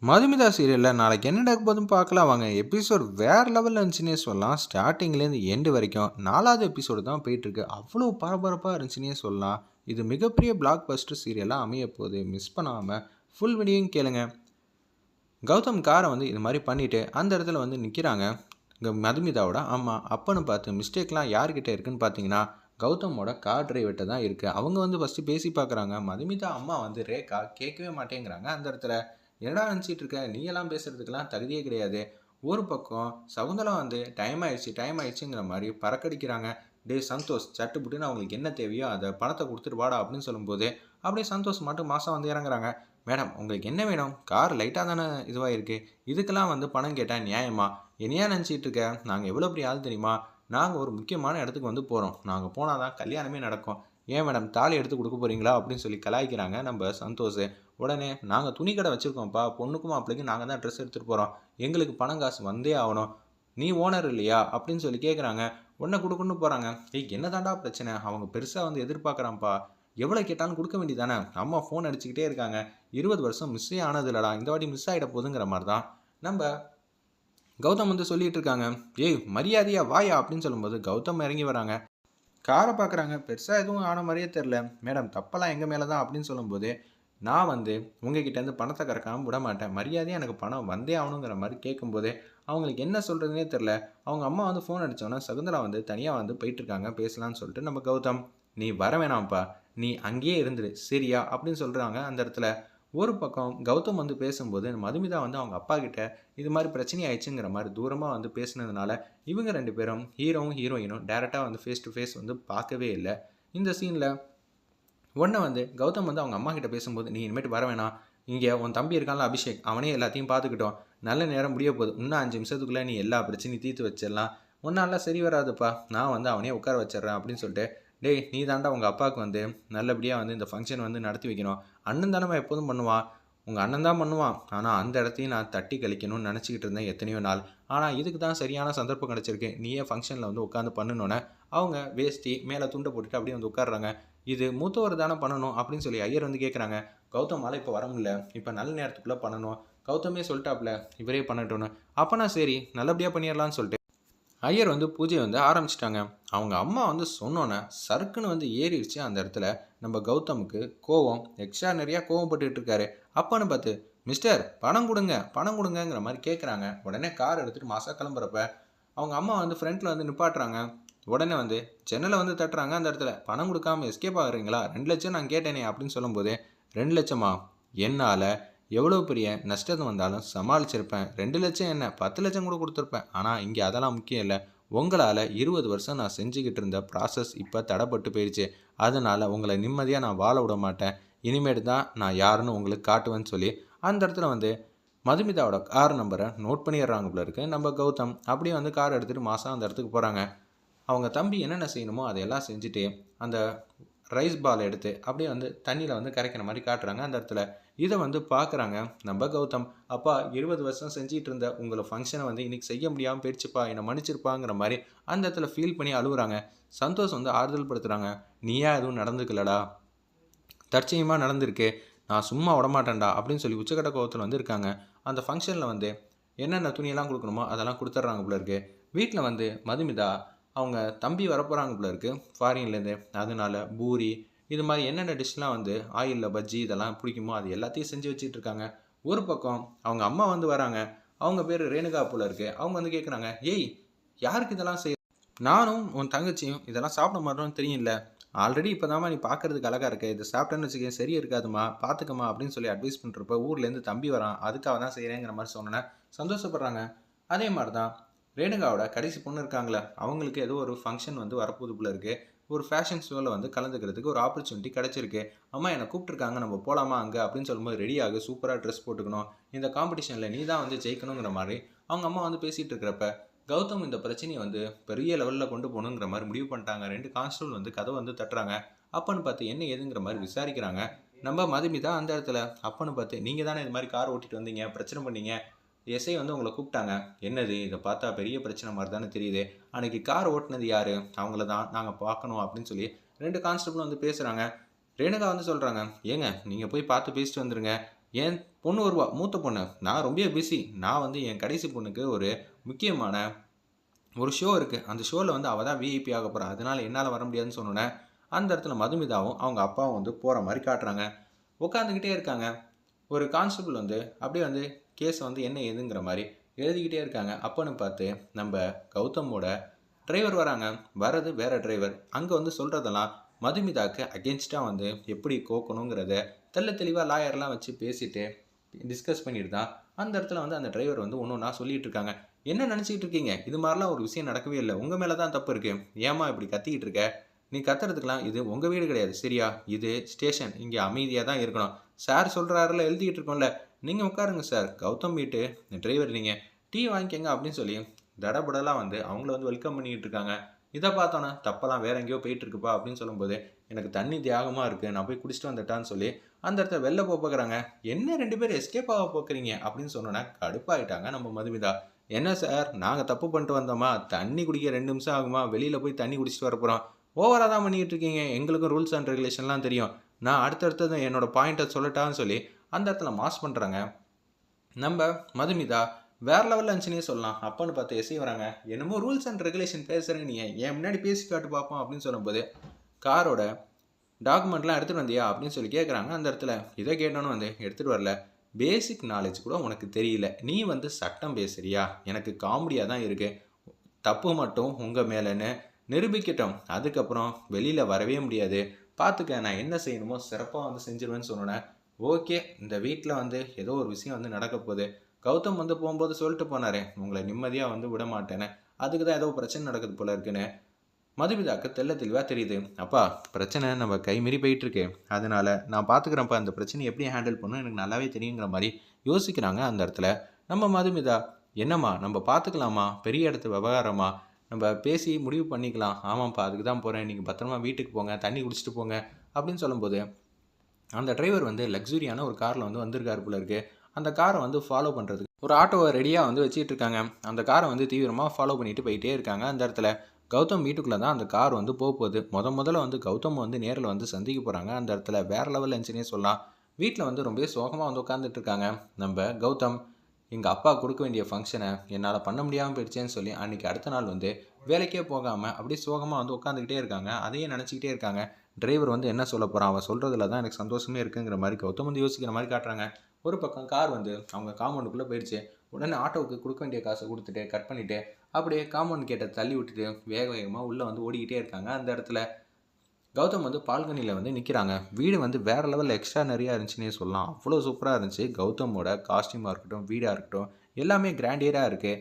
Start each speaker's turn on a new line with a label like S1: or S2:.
S1: மதுமிதா சீரியலில் நாளைக்கு என்ன நடக்க போதுன்னு பார்க்கலாம் வாங்க. எபிசோட் வேறு லெவலில் இருந்துச்சுன்னே சொல்லலாம். ஸ்டார்டிங்லேருந்து எண்டு வரைக்கும் 4வது எபிசோடு தான் போயிட்டுருக்கு. அவ்வளோ பரபரப்பாக இருந்துச்சுன்னே சொல்லலாம். இது மிகப்பெரிய பிளாக் பஸ்டர் சீரியலாக அமைய போகுது. மிஸ் பண்ணாமல் ஃபுல் வீடியோயும் கேளுங்க. கௌதம் காரை வந்து இது மாதிரி பண்ணிவிட்டு அந்த இடத்துல வந்து நிற்கிறாங்க. இங்கே மதுமிதாவோட அம்மா அப்பன்னு பார்த்து மிஸ்டேக்லாம் யார்கிட்ட இருக்குன்னு பார்த்தீங்கன்னா கௌதமோட கார் டிரைவர்கிட்ட தான் இருக்குது. அவங்க வந்து ஃபஸ்ட்டு பேசி பார்க்குறாங்க. மதுமிதா அம்மா வந்து ரேகா கேட்கவே மாட்டேங்கிறாங்க. அந்த இடத்துல என்னடா நினச்சிட்டு இருக்க, நீ எல்லாம் பேசுகிறதுக்கெல்லாம் தகுதியே கிடையாது. ஒரு பக்கம் சகுந்தலா வந்து டைம் ஆயிடுச்சுங்கிற மாதிரி பறக்கடிக்கிறாங்க. டே சந்தோஷ் சட்டு புட்டுன்னு அவங்களுக்கு என்ன தேவையோ அதை பணத்தை கொடுத்துட்டு வாடா அப்படின்னு சொல்லும்போது அப்படியே சந்தோஷ் மட்டும் மாதம் வந்து இறங்குறாங்க. மேடம் உங்களுக்கு என்ன வேணும், கார் லைட்டாக தானே இதுவாக இருக்குது, இதுக்கெல்லாம் வந்து பணம் கேட்டால் நியாயமா, என்னையா நினச்சிட்டு இருக்க, நாங்கள் எவ்வளோ பெரிய ஆள் தெரியுமா, நாங்கள் ஒரு முக்கியமான இடத்துக்கு வந்து போகிறோம், நாங்கள் போனால் தான் கல்யாணமே நடக்கும், ஏன் மேடம் தாலி எடுத்து கொடுக்க போகிறீங்களா அப்படின்னு சொல்லி கலாய்க்கிறாங்க நம்ம சந்தோஷ். உடனே நாங்கள் துணி கடை வச்சுருக்கோம்ப்பா, பொண்ணுக்கும் மாப்பிள்ளைக்கும் நாங்கள் தான் ட்ரெஸ் எடுத்துகிட்டு போகிறோம், எங்களுக்கு பணம் காசு வந்தே ஆகணும், நீ ஓனர் இல்லையா அப்படின்னு சொல்லி கேட்குறாங்க. உடனே கொடுக்குன்னு போகிறாங்க. என்ன தாண்டா பிரச்சனை, அவங்க பெருசாக வந்து எதிர்பார்க்குறான்ப்பா, எவ்வளோ கேட்டாலும் கொடுக்க வேண்டியதானே, அம்மா ஃபோன் அடிச்சுக்கிட்டே இருக்காங்க, 20 வருஷம் மிஸ்ஸே ஆனது இல்லடா, இந்த வாட்டி மிஸ் ஆகிட போதுங்கிற மாதிரி தான் நம்ம கௌதம் வந்து சொல்லிட்டு இருக்காங்க. ஏய் மரியாதையா வாயா அப்படின்னு சொல்லும்போது கௌதம் இறங்கி வராங்க. காரை பார்க்குறாங்க. பெருசாக எதுவும் ஆன மாதிரியே தெரில. மேடம் தப்பெல்லாம் எங்கள் மேலே தான் அப்படின்னு சொல்லும்போது நான் வந்து உங்ககிட்டேருந்து பணத்தை கறக்காமல் விட மாட்டேன், மரியாதையாக எனக்கு பணம் வந்தே ஆகணுங்கிற மாதிரி கேட்கும்போதே அவங்களுக்கு என்ன சொல்கிறதுனே தெரில. அவங்க அம்மா வந்து ஃபோன் அடித்தோன்னா சகுந்தலா வந்து தனியாக வந்து போயிட்டுருக்காங்க பேசலான்னு சொல்லிட்டு நம்ம கௌதம் நீ வர வேணாம்ப்பா, நீ அங்கேயே இருந்துரு சரியா அப்படின்னு சொல்கிறாங்க. அந்த இடத்துல ஒரு பக்கம் கௌதம் வந்து பேசும்போது மதுமிதா வந்து அவங்க அப்பா கிட்ட இது மாதிரி பிரச்சனை ஆயிடுச்சுங்கிற மாதிரி தூரமாக வந்து பேசினதுனால இவங்க 2 பேரும் ஹீரோவும் ஹீரோயினும் டேரெக்டாக வந்து ஃபேஸ் டு ஃபேஸ் வந்து பார்க்கவே இல்லை. இந்த சீனில் உடனே வந்து கௌதம் வந்து அவங்க அம்மா கிட்ட பேசும்போது நீ இனிமேட்டு வர வேணாம், இங்கே உன் தம்பி இருக்கான்ல அபிஷேக், அவனே எல்லாத்தையும் பார்த்துக்கிட்டோம், நல்ல நேரம் முடிய போகுது, இன்னும் 5 நிமிஷத்துக்குள்ளே நீ எல்லா பிரச்சனையும் தீர்த்து வச்சிடலாம், ஒன்னாலாம் சரி வராதுப்பா, நான் வந்து அவனே உட்கார வச்சிட்றேன் அப்படின்னு சொல்லிட்டு டேய் நீ தாண்டா உங்கள் அப்பாவுக்கு வந்து நல்லபடியாக வந்து இந்த ஃபங்க்ஷன் வந்து நடத்தி வைக்கணும், அண்ணன் தானே எப்போதும் பண்ணுவான், உங்கள் அண்ணன் தான் பண்ணுவான், ஆனால் அந்த இடத்தையும் நான் தட்டி கழிக்கணும்னு நினச்சிக்கிட்டு இருந்தேன் எத்தனையோ நாள், ஆனால் இதுக்கு தான் சரியான சந்தர்ப்பம் கிடச்சிருக்கு, நீயே ஃபங்க்ஷனில் வந்து உட்காந்து பண்ணணுன்னே அவங்க வேஷ்டி மேலே துண்டை போட்டுட்டு அப்படியே வந்து உட்காடுறாங்க. இது மூத்தவர் தானே பண்ணணும் அப்படின்னு சொல்லி ஐயர் வந்து கேட்குறாங்க. கௌதமால் இப்போ வர முடியல, இப்போ நல்ல நேரத்துக்குள்ளே பண்ணணும், கௌதமே சொல்லிட்டாப்ல இவரே பண்ணட்டும்னு, அப்போனா சரி நல்லபடியாக பண்ணிடலான்னு சொல்லிட்டு ஐயர் வந்து பூஜை வந்து ஆரம்பிச்சிட்டாங்க. அவங்க அம்மா வந்து சொன்னோன்னே சறுக்குன்னு வந்து ஏறிடுச்சு. அந்த இடத்துல நம்ம கௌதமுக்கு கோவம் எக்ஸ்ட்ரா நிறையா கோவப்பட்டுக்கிட்டு இருக்காரு. அப்போன்னு பார்த்து மிஸ்டர் பணம் கொடுங்க பணம் கொடுங்கங்கிற மாதிரி கேட்குறாங்க. உடனே கார் எடுத்துகிட்டு மாதம் கிளம்புறப்ப அவங்க அம்மா வந்து ஃப்ரண்ட்டில் வந்து நிப்பாட்டுறாங்க. உடனே வந்து ஜன்னலை வந்து தட்டுறாங்க. அந்த இடத்துல பணம் கொடுக்காம எஸ்கேப் ஆகுறீங்களா, 2 லட்சம் நான் கேட்டேனே அப்படின்னு சொல்லும்போது 2 லட்சமா, என்னால் எவ்வளோ பெரிய நஷ்டம் வந்தாலும் சமாளிச்சிருப்பேன், 2 லட்சம் என்ன 10 லட்சம் கூட கொடுத்துருப்பேன், ஆனால் இங்கே அதெல்லாம் முக்கியம் இல்லை, உங்களால் 20 வருஷம் நான் செஞ்சுக்கிட்டு இருந்த ப்ராசஸ் இப்போ தடைப்பட்டு போயிடுச்சு, அதனால் உங்களை நிம்மதியாக நான் வாழ விட மாட்டேன், இனிமேட்டு தான் நான் யாருன்னு உங்களுக்கு காட்டுவேன்னு சொல்லி அந்த இடத்துல வந்து மதுமிதாவோட கார் நம்பரை நோட் பண்ணிடுறாங்க போல இருக்குது நம்ம கௌதம். அப்படியே வந்து கார் எடுத்துகிட்டு மாதம் அந்த இடத்துக்கு போகிறாங்க. அவங்க தம்பி என்னென்ன செய்யணுமோ அதையெல்லாம் செஞ்சுட்டு அந்த ரைஸ் பால் எடுத்து அப்படியே வந்து தண்ணியில் வந்து கரைக்கிற மாதிரி காட்டுறாங்க. அந்த இடத்துல இதை வந்து பார்க்குறாங்க நம்ம கௌதம். அப்பா 20 வருஷம் செஞ்சிட்டு இருந்த உங்களை ஃபங்க்ஷனை வந்து இன்றைக்கி செய்ய முடியாமல் போயிடுச்சுப்பா, என்னை மன்னிச்சிருப்பாங்கிற மாதிரி அந்த இடத்துல ஃபீல் பண்ணி அழுகுறாங்க. சந்தோஷம் வந்து ஆறுதல் படுத்துகிறாங்க. நீயா எதுவும் நடந்துக்கலடா, தற்சயமாக நடந்திருக்கு, நான் சும்மா விடமாட்டேன்டா அப்படின்னு சொல்லி உச்சக்கட்ட கோவத்தில் வந்து இருக்காங்க. அந்த ஃபங்க்ஷனில் வந்து என்னென்ன துணியெல்லாம் கொடுக்கணுமோ அதெல்லாம் கொடுத்துட்றாங்க போல இருக்குது. வீட்டில் வந்து மதுமிதா அவங்க தம்பி வரப்போகிறாங்க போல இருக்குது ஃபாரின்லேருந்து, அதனால பூரி இது மாதிரி என்னென்ன டிஷ்லாம் வந்து ஆயிலில் பஜ்ஜி இதெல்லாம் பிடிக்குமோ அது எல்லாத்தையும் செஞ்சு வச்சுட்டு இருக்காங்க. ஒரு பக்கம் அவங்க அம்மா வந்து வராங்க. அவங்க பேர் ரேணுகா போல இருக்குது. அவங்க வந்து கேட்குறாங்க, ஏய் யாருக்கு இதெல்லாம் செய்ய, நானும் உன் தங்கச்சியும் இதெல்லாம் சாப்பிட மாட்டோம்னு தெரியும்ல, ஆல்ரெடி இப்போ தாம்மா நீ பார்க்குறதுக்கு அழகாக இருக்க, இதை சாப்பிட்டேன்னு வச்சுக்க சரி இருக்காதுமா பார்த்துக்கம்மா அப்படின்னு சொல்லி அட்வைஸ் பண்ணுறப்ப ஊர்லேருந்து தம்பி வரான், அதுக்காக தான் செய்கிறேங்கிற மாதிரி சொன்னோன்னே சந்தோஷப்படுறாங்க. அதே மாதிரி தான் ரேணுகாவோட கடைசி பொண்ணு இருக்காங்களே, அவங்களுக்கு ஏதோ ஒரு ஃபங்க்ஷன் வந்து வரப்போது போல இருக்குது, ஒரு ஃபேஷன் ஷோவில் வந்து கலந்துக்கிறதுக்கு ஒரு ஆப்பர்ச்சுனிட்டி கிடச்சிருக்கு, அம்மா என்னை கூப்பிட்ருக்காங்க நம்ம போகலாமா அங்கே அப்படின்னு சொல்லும்போது ரெடியாக சூப்பராக ட்ரெஸ் போட்டுக்கணும், இந்த காம்படிஷனில் நீ தான் வந்து ஜெயிக்கணுங்கிற மாதிரி அவங்க அம்மா வந்து பேசிகிட்டு இருக்கிறப்ப கௌதம் இந்த பிரச்சனையை வந்து பெரிய லெவலில் கொண்டு போகணுங்கிற மாதிரி முடிவு பண்ணிட்டாங்க. 2 கான்ஸ்டபிள் வந்து கதை வந்து தட்டுறாங்க. அப்பன்னு பார்த்து என்ன ஏதுங்கிற மாதிரி விசாரிக்கிறாங்க. நம்ம மதுமிதா அந்த இடத்துல அப்பன்னு பார்த்து நீங்கள் தானே இது மாதிரி கார் ஓட்டிகிட்டு வந்தீங்க, பிரச்சனை பண்ணீங்க, எஸ்ஐ வந்து உங்களை கூப்பிட்டாங்க, என்னது இதை பார்த்தா பெரிய பிரச்சனை மாதிரி தானே தெரியுது, அன்றைக்கி கார் ஓட்டினது யார், அவங்கள தான் நாங்கள் பார்க்கணும் அப்படின்னு சொல்லி 2 கான்ஸ்டபிள் வந்து பேசுகிறாங்க. ரேணுகா வந்து சொல்கிறாங்க, ஏங்க நீங்கள் போய் பார்த்து பேசிட்டு வந்துடுங்க, என் பொண்ணு வருவா, மூத்த பொண்ணு. நான் ரொம்ப பிஸி. நான் வந்து என் கடைசி பொண்ணுக்கு ஒரு முக்கியமான ஒரு ஷோ இருக்கு. அந்த ஷோல வந்து அவ தான் விஐபி ஆகப் போறா. அதனால என்னால வர முடியாதுன்னு சொன்னோனே, அந்த இடத்துல மதுமிதாவும், அவங்க அப்பாவும் வந்து போற மாரி காட்டுறாங்க. உட்காந்துக்கிட்டே இருக்காங்க. ஒரு கான்ஸ்டபிள் வந்து அப்படியே வந்து கேஸ வந்து என்ன ஏதுங்கிற மாரி எழுதிக்கிட்டே இருக்காங்க. அப்பன்னு பார்த்து நம்ப கௌதமோட டிரைவர் வராங்க. வர்றது வேற டிரைவர். அங்க வந்து சொல்றதெல்லாம் மதுமிதாக்கு அகெயின்ஸ்ட்டா வந்து எப்படி கோக்கணுங்கிறத தெள்ளத் தெளிவா லாயர்லாம் வச்சு பேசிட்டு, டிஸ்கஸ் பண்ணிட்டு தான் அந்த இடத்துல வந்து அந்த டிரைவர் வந்து ஒண்ணொண்ணா சொல்லிட்டு இருக்காங்க. "என்ன நெனச்சுக்கிட்டு இருக்கீங்க? இது மாரிலாம் ஒரு விஷயம் நடக்கவே இல்ல. உங்க மேல தான் தப்பு இருக்கு. ஏம்மா இப்படி கத்திக்கிட்டு இருக்க? நீ கத்துறதுக்கெல்லாம் இது உங்க வீடு கிடையாது. சரியா? இது ஸ்டேஷன். இங்க அமைதியா தான் இருக்கணும். சார் சொல்றாருல்ல, எழுதிக்கிட்டு இருக்கோம்ல. நீங்க உட்காருங்க சார். கௌதம் வீட்டு டிரைவர் நீங்க. டீ வாங்கிக்கங்க" அப்படின்னு சொல்லி தடபுடலா வந்து அவங்கள வந்து வெல்கம் பண்ணிக்கிட்டு இருக்காங்க. இத பார்த்தோன்னே, "தப்பெல்லாம் வேற எங்கேயோ போயிட்டு இருக்குப்பா" அப்படின்னு சொல்லும்போது, "எனக்கு தண்ணி தாகமா இருக்கு. நான் போய் குடிச்சிட்டு வந்துரட்டான்னு" சொல்லி அந்த இடத்துல வெளில பாக்குறாங்க. "என்ன 2 பேரும் எஸ்கேப் ஆக பாக்குறீங்க" அப்படின்னு சொன்னோனே கடுப்பாயிட்டாங்க நம்ம மதுமிதா. "என்ன சார் நாங்க தப்பு பண்ணிட்டு வந்தோமா? தண்ணி குடிக்க 2 நிமிஷம் ஆகுமா? வெளியில போய் தண்ணி குடிச்சிட்டு வரப்போறோம். ஓவரா தான் பண்ணிக்கிட்டு இருக்கீங்க. எங்களுக்கும் ரூல்ஸ் அண்ட் ரெகுலேஷன்லாம் தெரியும். நான் அடுத்தடுத்தது என்னோட பாயிண்ட்ட சொல்லட்டான்னு" சொல்லி அந்த இடத்துல மாஸ் பண்றாங்க. நம்ப மதுமிதா வேற லெவல்ல இருந்துச்சுன்னே சொல்லலாம். அப்பன்னு பார்த்து எஸ்ஐ வராங்க. "என்னமோ ரூல்ஸ் அண்ட் ரெகுலேஷன் பேசுற நீ என் முன்னாடி பேசி காட்டு பார்ப்போம்" அப்படின்னு சொல்லும்போது, "காரோட டாக்குமெண்ட்லாம் எடுத்துட்டு வந்தியா?" அப்படின்னு சொல்லி கேட்குறாங்க அந்த இடத்துல. இத கேட்டோனே வந்து, "எடுத்துட்டு வரல. பேசிக் நாலேட்ஜ் கூட உனக்கு தெரியல. நீ வந்து சட்டம் பேசுறியா? எனக்கு காமெடியா தான் இருக்கு. தப்பு மட்டும் உங்க மேலன்னு நிரூபிக்கட்டும். அதுக்கப்புறம் வெளியில வரவே முடியாது. பார்த்துக்க நான் என்ன செய்யணுமோ சிறப்பா வந்து செஞ்சுருவேன்னு" சொன்னோனே, ஓகே இந்த வீட்ல வந்து ஏதோ ஒரு விஷயம் வந்து நடக்கப் போது. கௌதம் வந்து போம்போது சொல்லிட்டு போனாரே, உங்கள நிம்மதியா வந்து விடமாட்டேன்னு. அதுக்கு தான் ஏதோ பிரச்சனை நடக்குது போல இருக்குன்னு மதுமிதாக்கு தெள்ளத் தெளிவா தெரியுது. "அப்பா பிரச்சனை நம்ம கை மீறி போயிட்டு இருக்கு. அதனால நான் பார்த்துக்கிறேன்ப்பா. இந்த பிரச்சனைய எப்படி ஹேண்டில் பண்ணணும்னு எனக்கு நல்லாவே தெரியுங்கிற" மாரி யோசிக்கிறாங்க அந்த இடத்துல. நம்ம மதுமிதா, "என்னம்மா நம்ம பார்த்துக்கலாம்மா. பெரிய இடத்து விவகாரம்மா. நம்ப பேசி முடிவு பண்ணிக்கலாம்." "ஆமாம்ப்பா அதுக்கு தான் போறேன். நீங்க பத்திரமா வீட்டுக்கு போங்க. தண்ணி குடிச்சிட்டு போங்க" அப்படின்னு சொல்லும்போது, அந்த டிரைவர் வந்து லக்ஸூரியான ஒரு கார்ல வந்து வந்திருக்காரு போல இருக்கு. அந்த கார வந்து ஃபாலோ பண்றதுக்கு ஒரு ஆட்டோவ ரெடியா வந்து வச்சுட்டு இருக்காங்க. அந்த கார வந்து தீவிரமா ஃபாலோ பண்ணிட்டு போயிட்டே இருக்காங்க. அந்த இடத்துல கௌதம் வீட்டுக்குள்ள தான் அந்த கார் வந்து போப்போது. முதல்ல வந்து கௌதம் வந்து நேர்ல வந்து சந்திக்க போறாங்க. அந்த இடத்துல வேற லெவல்ல இருந்துச்சுன்னே சொல்லலாம். வீட்ல வந்து ரொம்பவே சோகமா வந்து உட்கார்ந்துட்டு இருக்காங்க. நம்ப கௌதம், எங்க அப்பா குடுக்க வேண்டிய ஃபங்ஷன என்னால பண்ண முடியாம போயிடுச்சேன்னு சொல்லி, அன்னைக்கு அடுத்த நாள் வந்து வேலைக்கே போகாம அப்படியே சோகமா வந்து உட்காந்துக்கிட்டே இருக்காங்க. அதையே நினைச்சுக்கிட்டே இருக்காங்க. டிரைவர் வந்து என்ன சொல்லப் போறான்? அவன் சொல்றதுல தான் எனக்கு சந்தோஷமே இருக்குங்கிற மாரி கௌதம் வந்து யோசிக்கிற மாரி காட்டுறாங்க. ஒரு பக்கம் கார் வந்து அவங்க காம்பவுண்டுக்குள்ள போயிடுச்சு. உடனே ஆட்டோவுக்கு குடுக்க வேண்டிய காச குடுத்துட்டு, கட் பண்ணிட்டு, அப்படியே காம்பவுண்ட் கேட்ட தள்ளி விட்டுட்டு, வேக வேகமா உள்ள வந்து ஓடிக்கிட்டே இருக்காங்க. அந்த இடத்துல கௌதம் வந்து பால்கனியில வந்து நிக்கிறாங்க. வீடு வந்து வேற லெவல்ல எக்ஸ்ட்ரானரியா இருந்துச்சுன்னே சொல்லலாம். அவ்வளோ சூப்பரா இருந்துச்சு. கௌதமோட காஸ்டியூமா இருக்கட்டும், வீடா இருக்கட்டும், எல்லாமே கிராண்டியரா இருக்கு.